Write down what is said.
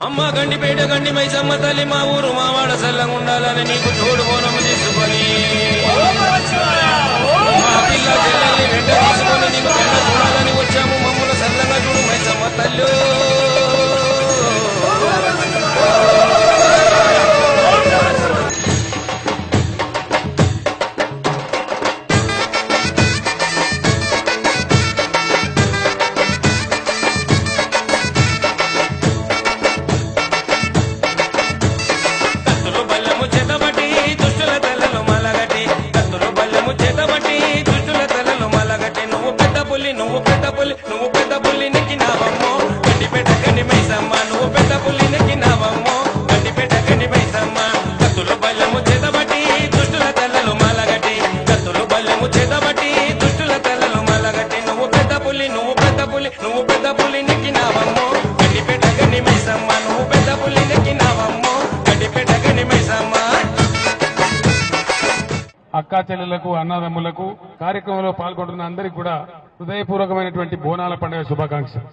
అమ్మ గండిపేట గండి మైసమ్మ తల్లి మా ఊరు మా వాడ సల్లంగుండాలని నీకు తోడు బోనము తీసుకొని మా పిల్ల చెల్లెల్ని వెంట తీసుకొని నీకు వెంట చూడాలని వచ్చాము. మమ్మల్ని సల్లంగా చూడు మైసమ్మ తల్లి. నువ్వు పెద్ద పుల్లి నెక్కినావమ్మో గండిపేట గండి మైసమ్మ. నువ్వు పెద్ద పుల్లి నెక్కినావమ్మో గండిపేట గండి మైసమ్మ. కత్తులు బల్లెము చేతబట్టి దుష్టుల తెల్లలు మలగట్టి. కత్తులు బల్లెము చేతబట్టి దుష్టుల తెల్లలు మలగట్టి. నువ్వు పెద్ద పుల్లి నెక్కినావమ్మో గండిపేట గండి మైసమ్మ. నువ్వు పెద్ద పుల్లి నెక్కినావమ్మో గండిపేట గండి మైసమ్మ. అక్కా చెల్లెలకు అన్నదమ్ములకు కార్యక్రమంలో పాల్గొంటున్న అందరికీ కూడా హృదయపూర్వకమైనటువంటి బోనాల పండుగ శుభాకాంక్షలు.